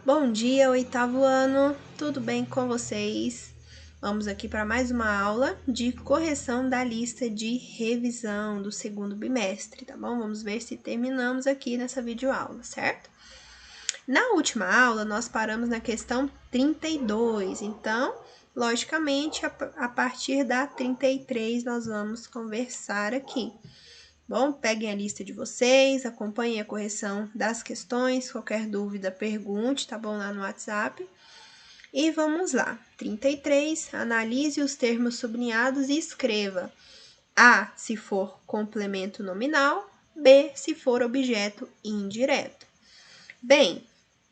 Bom dia, oitavo ano, tudo bem com vocês? Vamos aqui para mais uma aula de correção da lista de revisão do segundo bimestre, tá bom? Vamos ver se terminamos aqui nessa videoaula, certo? Na última aula, nós paramos na questão 32, então, logicamente, a partir da 33 nós vamos conversar aqui. Bom, peguem a lista de vocês, acompanhem a correção das questões, qualquer dúvida, pergunte, tá bom? Lá no WhatsApp. E vamos lá. 33, analise os termos sublinhados e escreva A, se for complemento nominal, B, se for objeto indireto. Bem,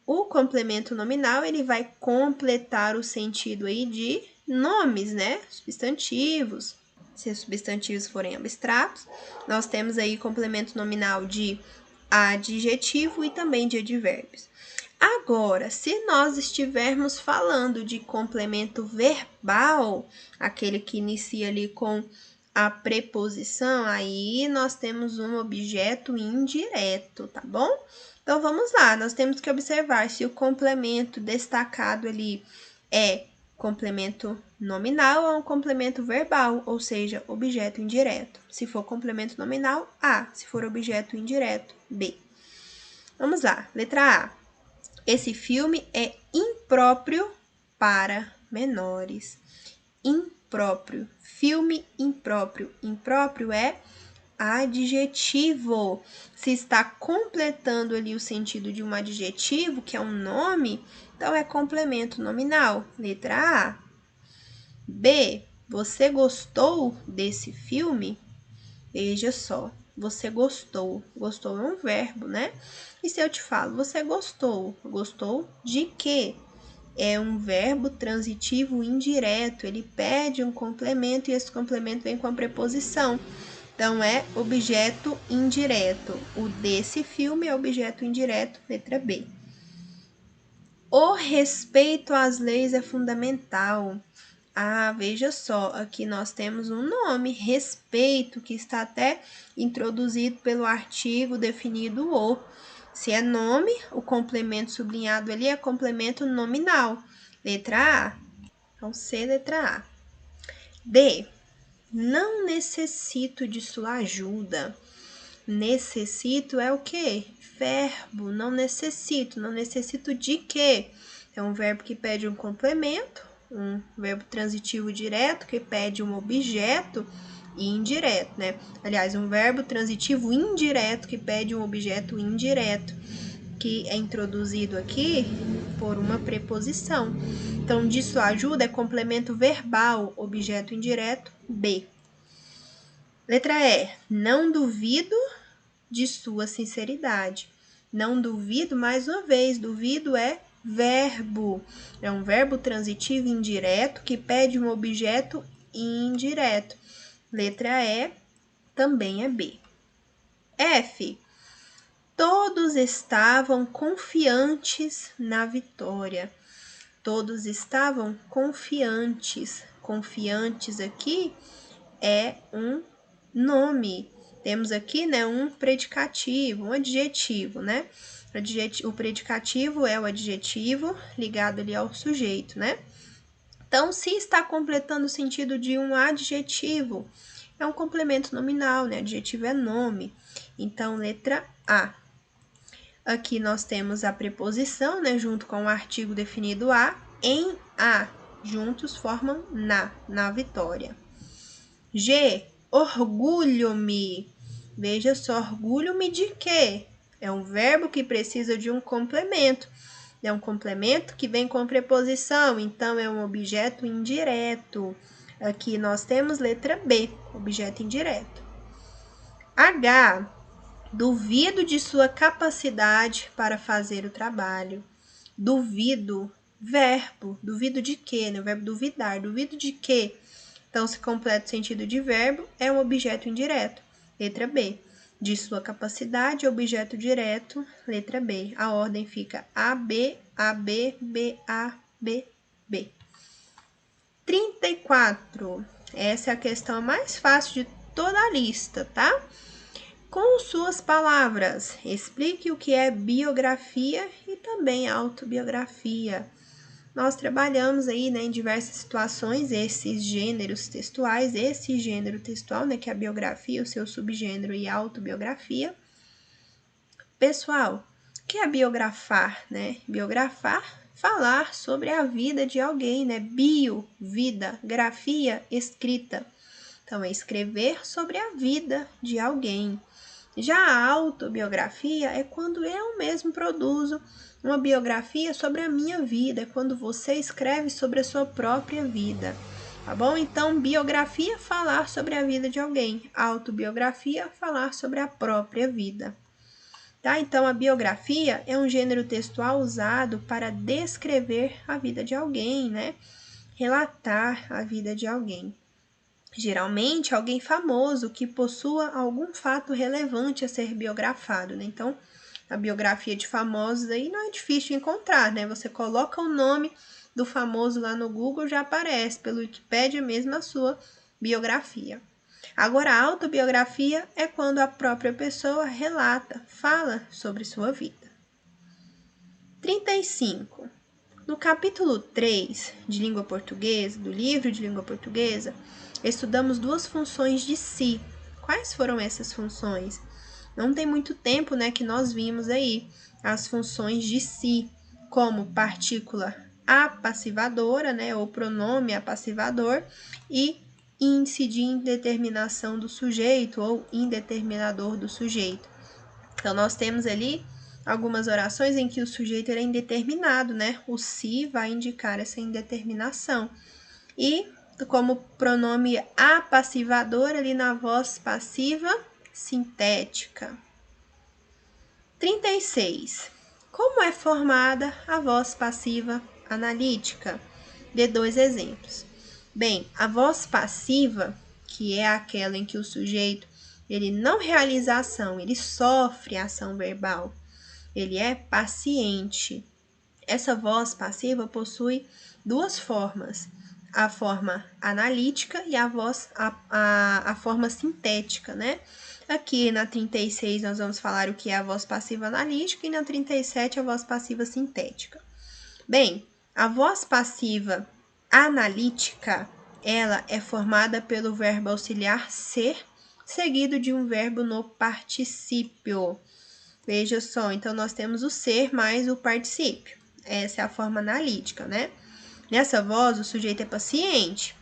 o complemento nominal, ele vai completar o sentido aí de nomes, né? Substantivos. Se os substantivos forem abstratos, nós temos aí complemento nominal de adjetivo e também de advérbios. Agora, se nós estivermos falando de complemento verbal, aquele que inicia ali com a preposição, aí nós temos um objeto indireto, tá bom? Então, vamos lá, nós temos que observar se o complemento destacado ali é complemento nominal ou um complemento verbal, ou seja, objeto indireto. Se for complemento nominal, A. Se for objeto indireto, B. Vamos lá, letra A. Esse filme é impróprio para menores. Impróprio. Filme impróprio. Impróprio é adjetivo. Se está completando ali o sentido de um adjetivo, que é um nome, então é complemento nominal. Letra A. B. Você gostou desse filme? Veja só, você gostou. Gostou é um verbo, né? E se eu te falo, você gostou? Gostou de quê? É um verbo transitivo indireto. Ele pede um complemento e esse complemento vem com a preposição. Então, é objeto indireto. O desse filme é objeto indireto, letra B. O respeito às leis é fundamental. Ah, veja só, aqui nós temos um nome, respeito, que está até introduzido pelo artigo definido o. Se é nome, o complemento sublinhado ali é complemento nominal. Letra A. Então, C, letra A. D. Não necessito de sua ajuda. Necessito é o quê? Verbo, não necessito. Não necessito de quê? É um verbo que pede um complemento, um verbo transitivo direto que pede um objeto e indireto, né? Aliás, um verbo transitivo indireto que pede um objeto indireto, que é introduzido aqui por uma preposição. Então, de sua ajuda é complemento verbal, objeto indireto, B. Letra E. Não duvido de sua sinceridade. Não duvido, mais uma vez, duvido é verbo. É um verbo transitivo indireto que pede um objeto indireto. Letra E também é B. F. Todos estavam confiantes na vitória. Todos estavam confiantes. Confiantes aqui é um nome. Temos aqui, né, um predicativo, um adjetivo, né? O predicativo é o adjetivo ligado ali ao sujeito, né? Então, se está completando o sentido de um adjetivo, é um complemento nominal, né? Adjetivo é nome. Então, letra A. Aqui nós temos a preposição, né, junto com o artigo definido a, em a, juntos formam na vitória. G, orgulho-me. Veja só, orgulho-me de quê? É um verbo que precisa de um complemento. É um complemento que vem com preposição, então é um objeto indireto. Aqui nós temos letra B, objeto indireto. H, duvido de sua capacidade para fazer o trabalho. Duvido, verbo. Duvido de quê? O verbo duvidar. Duvido de quê? Então, se completa o sentido de verbo, é um objeto indireto. Letra B. De sua capacidade, objeto direto. Letra B. A ordem fica AB, AB, BA, B, B. 34. Essa é a questão mais fácil de toda a lista, tá? Com suas palavras, explique o que é biografia e também autobiografia. Nós trabalhamos aí, né, em diversas situações esses gêneros textuais, esse gênero textual, né, que é a biografia, o seu subgênero e a autobiografia. Pessoal, o que é biografar, né? Biografar, falar sobre a vida de alguém, né? Bio, vida, grafia, escrita. Então, é escrever sobre a vida de alguém. Já a autobiografia é quando eu mesmo produzo uma biografia sobre a minha vida, é quando você escreve sobre a sua própria vida, tá bom? Então, biografia, falar sobre a vida de alguém. Autobiografia, falar sobre a própria vida. Tá? Então, a biografia é um gênero textual usado para descrever a vida de alguém, né? Relatar a vida de alguém. Geralmente, alguém famoso que possua algum fato relevante a ser biografado, né? Então, a biografia de famosos aí não é difícil de encontrar, né? Você coloca o nome do famoso lá no Google, já aparece pelo Wikipédia mesmo a sua biografia. Agora, a autobiografia é quando a própria pessoa relata, fala sobre sua vida. 35. No capítulo 3 de língua portuguesa, do livro de língua portuguesa, estudamos duas funções de si. Quais foram essas funções? Não tem muito tempo, né, que nós vimos aí as funções de si, como partícula apassivadora, né, ou pronome apassivador, e índice de indeterminação do sujeito ou indeterminador do sujeito. Então, nós temos ali algumas orações em que o sujeito é indeterminado, né? O si vai indicar essa indeterminação. E como pronome apassivador ali na voz passiva sintética. 36. Como é formada a voz passiva analítica? Dê dois exemplos. Bem, a voz passiva, que é aquela em que o sujeito ele não realiza ação, ele sofre ação verbal, ele é paciente. Essa voz passiva possui duas formas, a forma analítica e a forma sintética, né? Aqui na 36 nós vamos falar o que é a voz passiva analítica e na 37 a voz passiva sintética. Bem, a voz passiva analítica, ela é formada pelo verbo auxiliar ser, seguido de um verbo no particípio. Veja só, então nós temos o ser mais o particípio. Essa é a forma analítica, né? Nessa voz, o sujeito é paciente,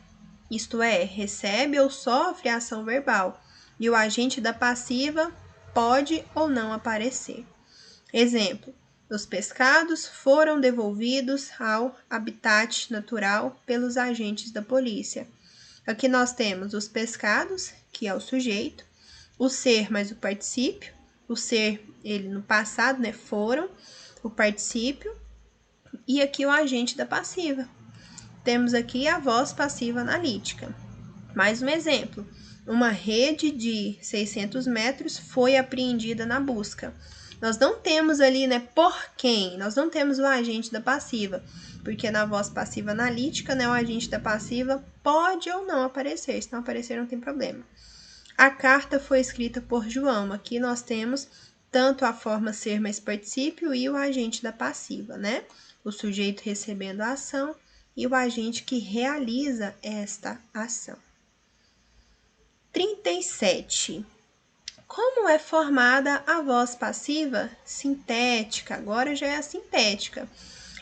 isto é, recebe ou sofre a ação verbal, e o agente da passiva pode ou não aparecer. Exemplo: os pescados foram devolvidos ao habitat natural pelos agentes da polícia. Aqui nós temos os pescados, que é o sujeito, o ser mais o particípio, o ser, ele no passado, né, foram, o particípio, e aqui o agente da passiva. Temos aqui a voz passiva analítica. Mais um exemplo: uma rede de 600 metros foi apreendida na busca. Nós não temos ali, né, por quem, nós não temos o agente da passiva, porque na voz passiva analítica, né, o agente da passiva pode ou não aparecer, se não aparecer não tem problema. A carta foi escrita por João, aqui nós temos tanto a forma ser mais particípio e o agente da passiva, né? O sujeito recebendo a ação e o agente que realiza esta ação. 37. Como é formada a voz passiva sintética? Agora já é a sintética.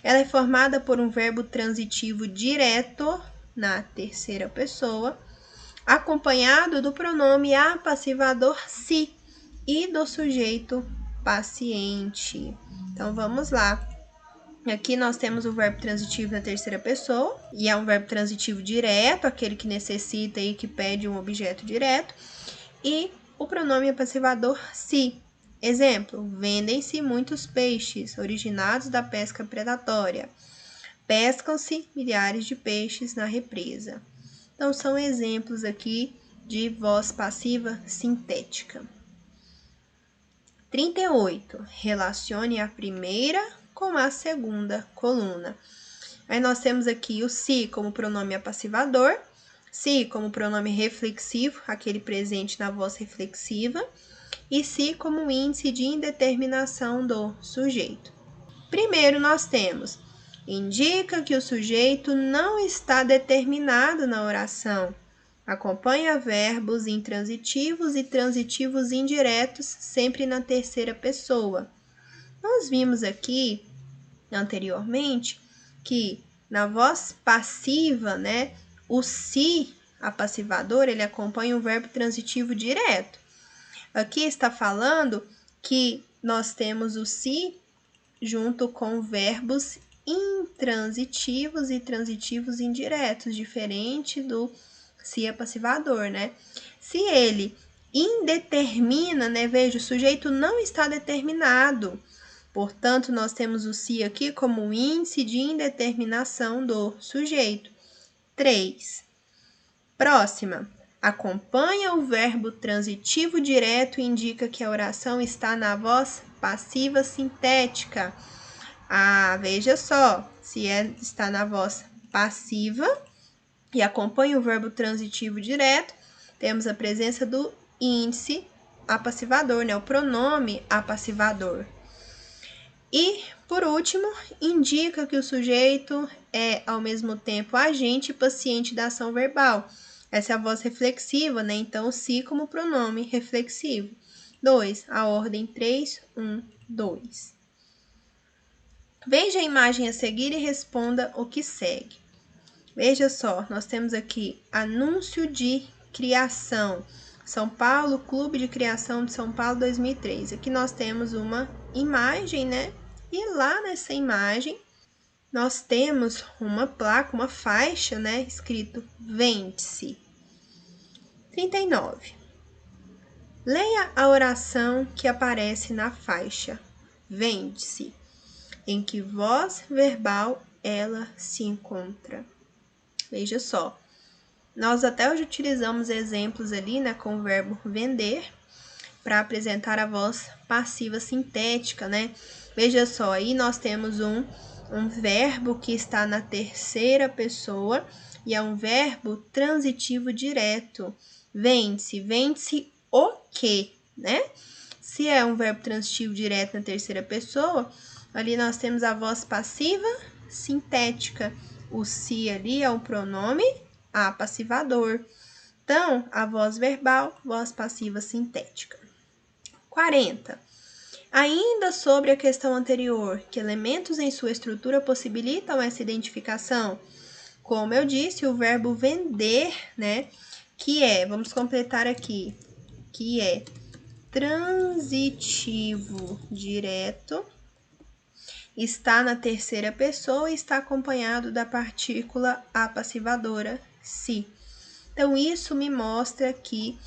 Ela é formada por um verbo transitivo direto na terceira pessoa, acompanhado do pronome apassivador si e do sujeito paciente. Então, vamos lá. Aqui nós temos o verbo transitivo na terceira pessoa, e é um verbo transitivo direto, aquele que necessita e que pede um objeto direto, e o pronome apassivador si. Exemplo: vendem-se muitos peixes originados da pesca predatória. Pescam-se milhares de peixes na represa. Então, são exemplos aqui de voz passiva sintética. 38. Relacione a primeira com a segunda coluna. Aí nós temos aqui o si como pronome apassivador, si como pronome reflexivo, aquele presente na voz reflexiva, e si como índice de indeterminação do sujeito. Primeiro, nós temos: indica que o sujeito não está determinado na oração. Acompanha verbos intransitivos e transitivos indiretos, sempre na terceira pessoa. Nós vimos aqui, anteriormente, que na voz passiva, né, o se apassivador, ele acompanha o verbo transitivo direto. Aqui está falando que nós temos o se junto com verbos intransitivos e transitivos indiretos, diferente do se apassivador, né? Se ele indetermina, né? Veja, o sujeito não está determinado. Portanto, nós temos o se aqui como um índice de indeterminação do sujeito. 3. Próxima. Acompanha o verbo transitivo direto e indica que a oração está na voz passiva sintética. Veja só, se está na voz passiva e acompanha o verbo transitivo direto, temos a presença do índice apassivador, né? O pronome apassivador. E, por último, indica que o sujeito é, ao mesmo tempo, agente e paciente da ação verbal. Essa é a voz reflexiva, né? Então, se como pronome reflexivo. 2. A ordem 3, 1, 2. Veja a imagem a seguir e responda o que segue. Veja só, nós temos aqui anúncio de criação. São Paulo, Clube de Criação de São Paulo 2003. Aqui nós temos uma imagem, né? E lá nessa imagem, nós temos uma placa, uma faixa, né? Escrito Vende-se. 39. Leia a oração que aparece na faixa Vende-se. Em que voz verbal ela se encontra. Veja só, nós até hoje utilizamos exemplos ali, né, com o verbo vender, para apresentar a voz passiva sintética, né? Veja só, aí nós temos um verbo que está na terceira pessoa e é um verbo transitivo direto. Vende-se o quê, né? Se é um verbo transitivo direto na terceira pessoa, ali nós temos a voz passiva sintética. O se ali é um pronome apassivador. Então, a voz verbal, voz passiva sintética. 40. Ainda sobre a questão anterior, que elementos em sua estrutura possibilitam essa identificação? Como eu disse, o verbo vender, né, que é, vamos completar aqui, que é transitivo direto, está na terceira pessoa e está acompanhado da partícula apassivadora se. Então, isso me mostra que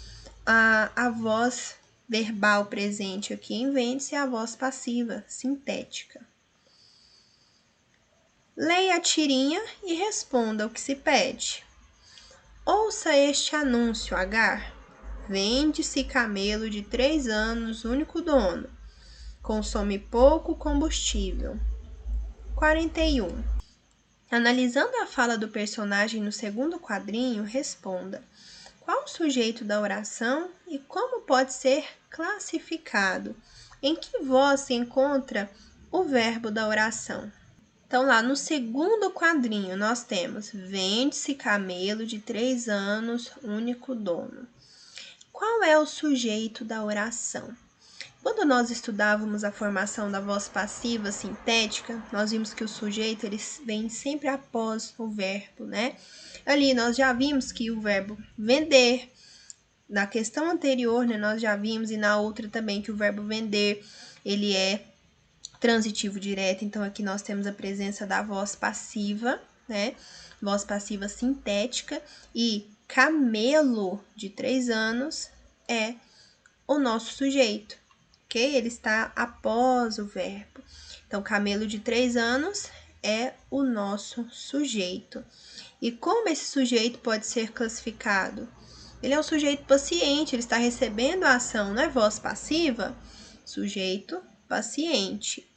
a voz verbal presente aqui em Vende-se é a voz passiva, sintética. Leia a tirinha e responda o que se pede. Ouça este anúncio, H. Vende-se camelo de 3 anos, único dono. Consome pouco combustível. 41. Analisando a fala do personagem no segundo quadrinho, responda: qual o sujeito da oração e como pode ser classificado? Em que voz se encontra o verbo da oração? Então, lá no segundo quadrinho, nós temos: vende-se camelo de 3 anos, único dono. Qual é o sujeito da oração? Quando nós estudávamos a formação da voz passiva sintética, nós vimos que o sujeito ele vem sempre após o verbo, né? Ali nós já vimos que o verbo vender, na questão anterior, né, nós já vimos, e na outra também, que o verbo vender, ele é transitivo direto, então aqui nós temos a presença da voz passiva, né? Voz passiva sintética, e camelo de 3 anos é o nosso sujeito. Ele está após o verbo. Então, camelo de 3 anos é o nosso sujeito. E como esse sujeito pode ser classificado? Ele é um sujeito paciente, ele está recebendo a ação, não é voz passiva? Sujeito paciente.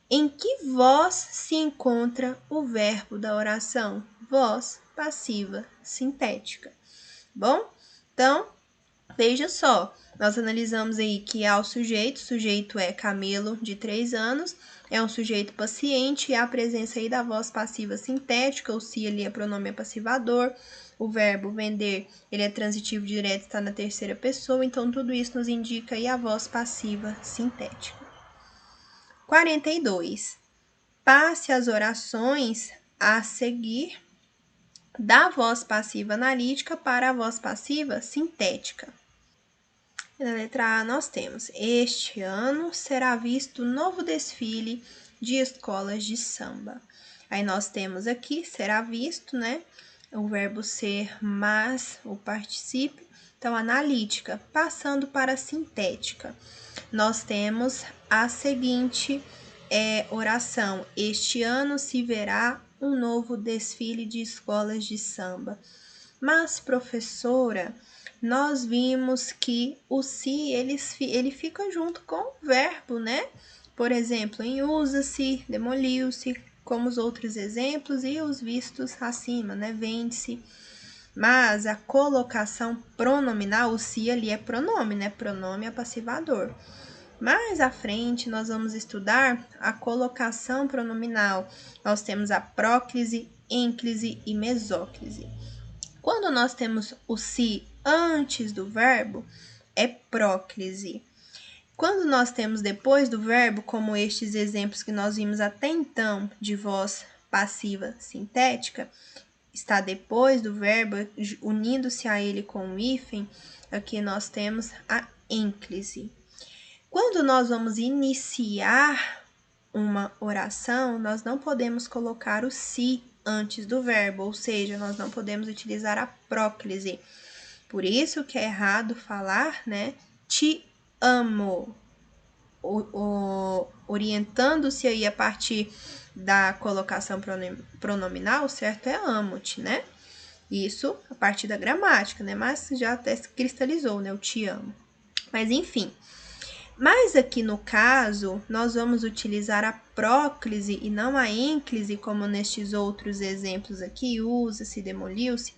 Em que voz se encontra o verbo da oração? Voz passiva sintética. Bom, então, Veja só, nós analisamos aí que há o sujeito é Camilo, de 3 anos, é um sujeito paciente, e há a presença aí da voz passiva sintética, o se ali é pronome passivador, o verbo vender, ele é transitivo direto, está na terceira pessoa, então tudo isso nos indica aí a voz passiva sintética. 42. Passe as orações a seguir da voz passiva analítica para a voz passiva sintética. Na letra A, nós temos: este ano será visto novo desfile de escolas de samba. Aí nós temos aqui, será visto, né? O verbo ser mais o particípio. Então, analítica, passando para a sintética. Nós temos a seguinte oração: este ano se verá um novo desfile de escolas de samba. Mas, professora, nós vimos que o se, ele fica junto com o verbo, né? Por exemplo, em usa-se, demoliu-se, como os outros exemplos, e os vistos acima, né? Vende-se. Mas a colocação pronominal, o se ali é pronome, né? Pronome apassivador. Mais à frente, nós vamos estudar a colocação pronominal. Nós temos a próclise, ênclise e mesóclise. Quando nós temos o se antes do verbo, é próclise. Quando nós temos depois do verbo, como estes exemplos que nós vimos até então de voz passiva sintética, está depois do verbo, unindo-se a ele com o hífen, aqui nós temos a ênclise. Quando nós vamos iniciar uma oração, nós não podemos colocar o se antes do verbo, ou seja, nós não podemos utilizar a próclise. Por isso que é errado falar, né? Te amo. Orientando-se aí a partir da colocação pronominal, certo? É amo-te, né? Isso a partir da gramática, né? Mas já até se cristalizou, né? Eu te amo. Mas enfim. Mas aqui no caso, nós vamos utilizar a próclise e não a ênclise, como nestes outros exemplos aqui, usa-se, demoliu-se,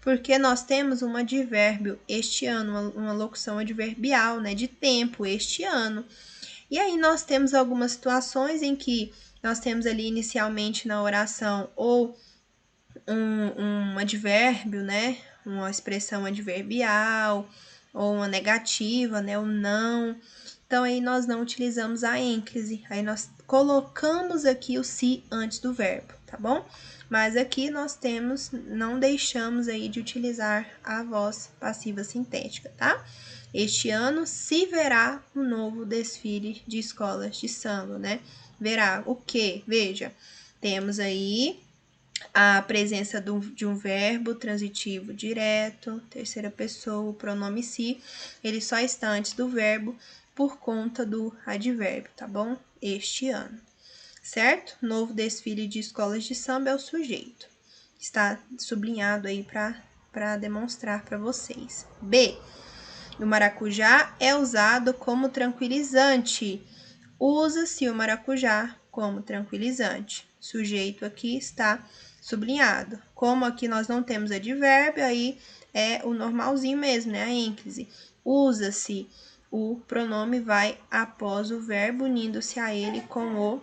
porque nós temos um advérbio, este ano, uma locução adverbial, né, de tempo, este ano. E aí nós temos algumas situações em que nós temos ali inicialmente na oração ou um advérbio, né, uma expressão adverbial, ou uma negativa, né, o não. Então, aí nós não utilizamos a ênclise, aí nós colocamos aqui o se antes do verbo, tá bom? Mas aqui nós temos, não deixamos aí de utilizar a voz passiva sintética, tá? Este ano se verá um novo desfile de escolas de samba, né? Verá o quê? Veja, temos aí a presença de um verbo transitivo direto, terceira pessoa, o pronome se, ele só está antes do verbo por conta do advérbio, tá bom? Este ano, certo? Novo desfile de escolas de samba é o sujeito. Está sublinhado aí para demonstrar para vocês. B. O maracujá é usado como tranquilizante. Usa-se o maracujá como tranquilizante. Sujeito aqui está sublinhado. Como aqui nós não temos advérbio, aí é o normalzinho mesmo, né? A ênclise. Usa-se, o pronome vai após o verbo, unindo-se a ele com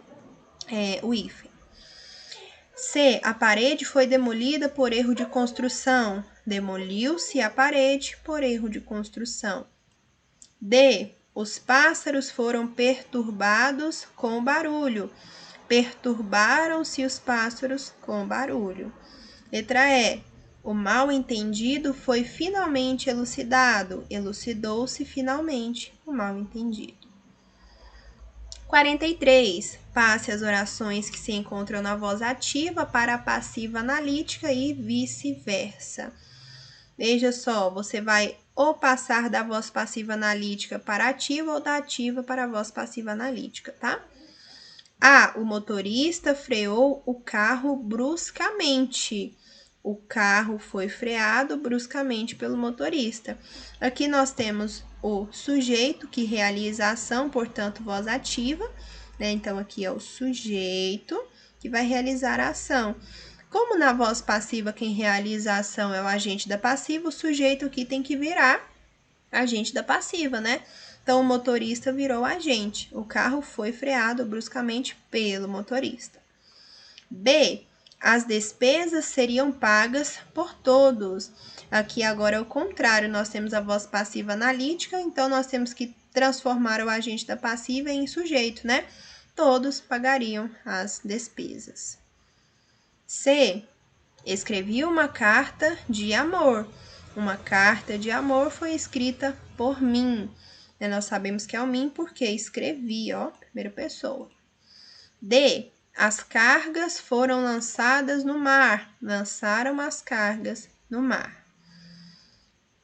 o hífen. C. A parede foi demolida por erro de construção. Demoliu-se a parede por erro de construção. D. Os pássaros foram perturbados com o barulho. Perturbaram-se os pássaros com o barulho. Letra E. O mal-entendido foi finalmente elucidado. Elucidou-se finalmente o mal-entendido. 43. Passe as orações que se encontram na voz ativa para a passiva analítica e vice-versa. Veja só, você vai ou passar da voz passiva analítica para a ativa ou da ativa para a voz passiva analítica, tá? A. O motorista freou o carro bruscamente. O carro foi freado bruscamente pelo motorista. Aqui nós temos o sujeito que realiza a ação, portanto, voz ativa, né? Então, aqui é o sujeito que vai realizar a ação. Como na voz passiva quem realiza a ação é o agente da passiva, o sujeito aqui tem que virar agente da passiva, né? Então, o motorista virou agente. O carro foi freado bruscamente pelo motorista. B. As despesas seriam pagas por todos. Aqui agora é o contrário, nós temos a voz passiva analítica, então nós temos que transformar o agente da passiva em sujeito, né? Todos pagariam as despesas. C. Escrevi uma carta de amor. Uma carta de amor foi escrita por mim. Nós sabemos que é o mim porque escrevi, ó, primeira pessoa. D. As cargas foram lançadas no mar. Lançaram as cargas no mar.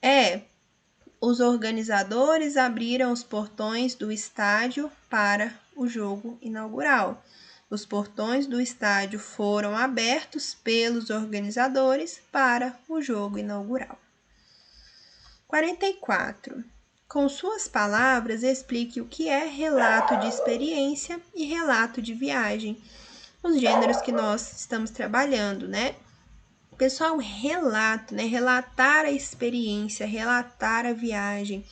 E. Os organizadores abriram os portões do estádio para o jogo inaugural. Os portões do estádio foram abertos pelos organizadores para o jogo inaugural. 44. Com suas palavras, explique o que é relato de experiência e relato de viagem. Os gêneros que nós estamos trabalhando, né? Pessoal, relato, né? Relatar a experiência, relatar a viagem,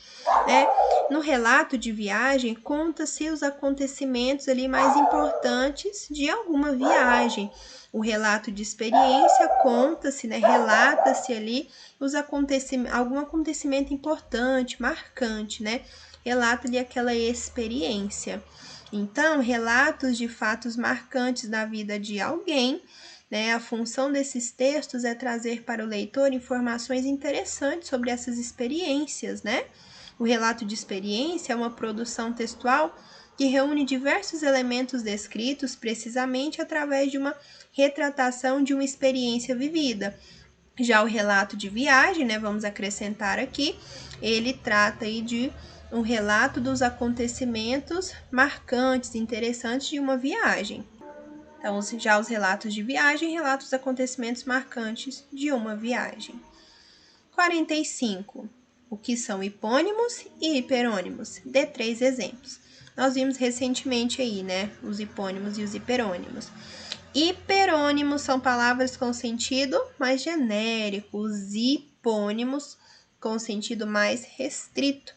né? No relato de viagem, conta-se os acontecimentos ali mais importantes de alguma viagem. O relato de experiência conta-se, né? Relata-se ali algum acontecimento importante, marcante, né? Relata-lhe aquela experiência. Então, relatos de fatos marcantes da vida de alguém, né? A função desses textos é trazer para o leitor informações interessantes sobre essas experiências, né? O relato de experiência é uma produção textual que reúne diversos elementos descritos precisamente através de uma retratação de uma experiência vivida. Já o relato de viagem, né, vamos acrescentar aqui, ele trata aí de um relato dos acontecimentos marcantes, interessantes de uma viagem. Então, já os relatos de viagem, relatam os acontecimentos marcantes de uma viagem. 45. O que são hipônimos e hiperônimos? Dê 3 exemplos. Nós vimos recentemente aí, né, os hipônimos e os hiperônimos. Hiperônimos são palavras com sentido mais genérico, os hipônimos com sentido mais restrito.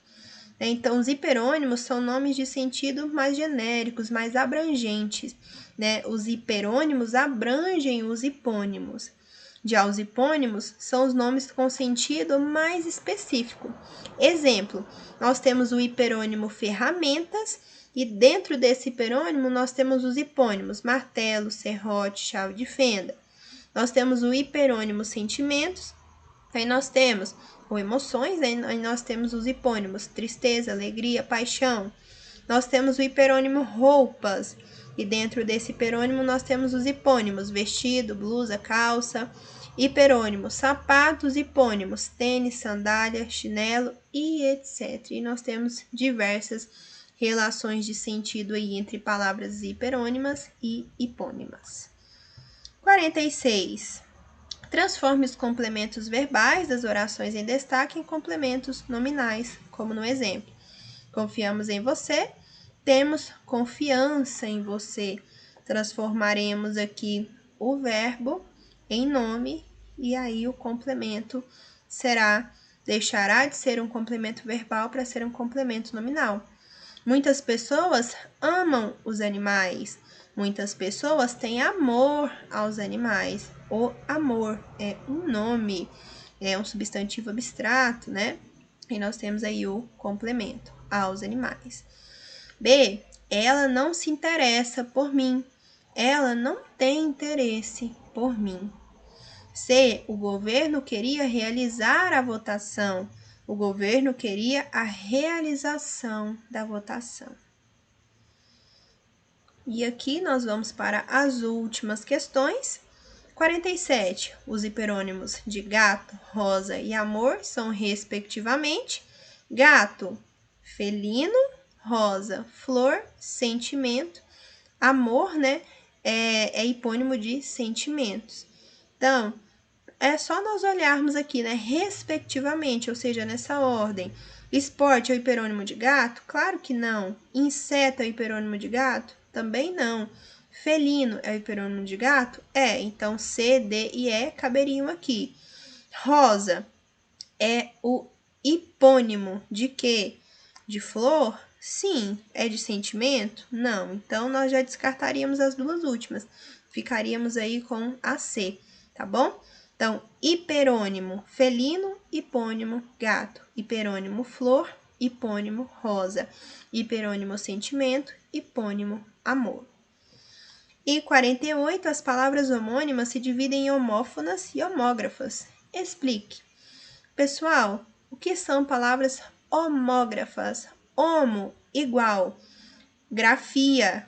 Então, os hiperônimos são nomes de sentido mais genéricos, mais abrangentes, né? Os hiperônimos abrangem os hipônimos. Já os hipônimos são os nomes com sentido mais específico. Exemplo, nós temos o hiperônimo ferramentas e dentro desse hiperônimo nós temos os hipônimos martelo, serrote, chave de fenda. Nós temos o hiperônimo sentimentos, aí nós temos ou emoções, aí nós temos os hipônimos tristeza, alegria, paixão. Nós temos o hiperônimo roupas, e dentro desse hiperônimo nós temos os hipônimos vestido, blusa, calça. Hiperônimos sapatos, hipônimos tênis, sandália, chinelo e etc. E nós temos diversas relações de sentido aí entre palavras hiperônimas e hipônimas. 46. Transforme os complementos verbais das orações em destaque em complementos nominais, como no exemplo. Confiamos em você, temos confiança em você. Transformaremos aqui o verbo em nome e aí o complemento deixará de ser um complemento verbal para ser um complemento nominal. Muitas pessoas amam os animais. Muitas pessoas têm amor aos animais. O amor é um nome, é um substantivo abstrato, né? E nós temos aí o complemento, aos animais. B. Ela não se interessa por mim. Ela não tem interesse por mim. C. O governo queria realizar a votação. O governo queria a realização da votação. E aqui nós vamos para as últimas questões. 47. Os hiperônimos de gato, rosa e amor são, respectivamente, gato, felino, rosa, flor, sentimento. Amor, né, é hipônimo de sentimentos. Então, é só nós olharmos aqui, né, respectivamente, ou seja, nessa ordem. Esporte é o hiperônimo de gato? Claro que não. Inseto é o hiperônimo de gato? Também não. Felino é o hiperônimo de gato? É, então C, D e E caberiam aqui. Rosa é o hipônimo de quê? De flor? Sim. É de sentimento? Não. Então, nós já descartaríamos as duas últimas. Ficaríamos aí com a C, tá bom? Então, hiperônimo, felino, hipônimo, gato. Hiperônimo, flor, hipônimo, rosa. Hiperônimo, sentimento, hipônimo, amor. E 48, as palavras homônimas se dividem em homófonas e homógrafas. Explique. Pessoal, o que são palavras homógrafas? Homo, igual. Grafia,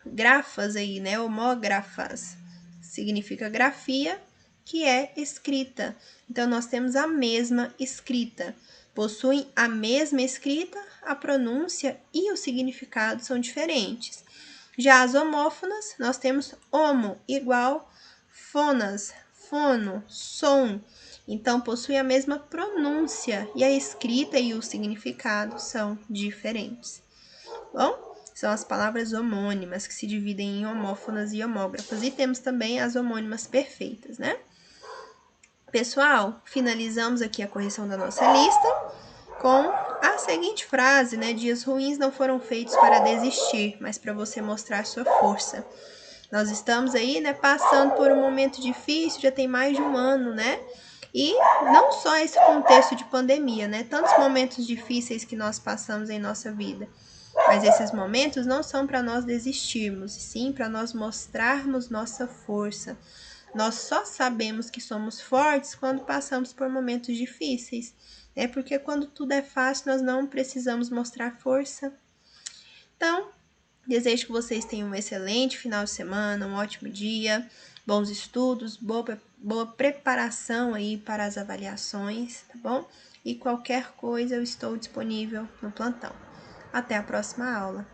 grafas aí, né? Homógrafas. Significa grafia, que é escrita. Então, nós temos a mesma escrita. Possuem a mesma escrita, a pronúncia e o significado são diferentes. Já as homófonas, nós temos homo, igual, fonas, fono, som. Então, possui a mesma pronúncia e a escrita e o significado são diferentes. Bom, são as palavras homônimas que se dividem em homófonas e homógrafas. E temos também as homônimas perfeitas, né? Pessoal, finalizamos aqui a correção da nossa lista com a seguinte frase, né? Dias ruins não foram feitos para desistir, mas para você mostrar sua força. Nós estamos aí, né, passando por um momento difícil, já tem mais de um ano, né? E não só esse contexto de pandemia, né? Tantos momentos difíceis que nós passamos em nossa vida. Mas esses momentos não são para nós desistirmos, sim para nós mostrarmos nossa força. Nós só sabemos que somos fortes quando passamos por momentos difíceis. É porque quando tudo é fácil, nós não precisamos mostrar força. Então, desejo que vocês tenham um excelente final de semana, um ótimo dia, bons estudos, boa preparação aí para as avaliações, tá bom? E qualquer coisa eu estou disponível no plantão. Até a próxima aula.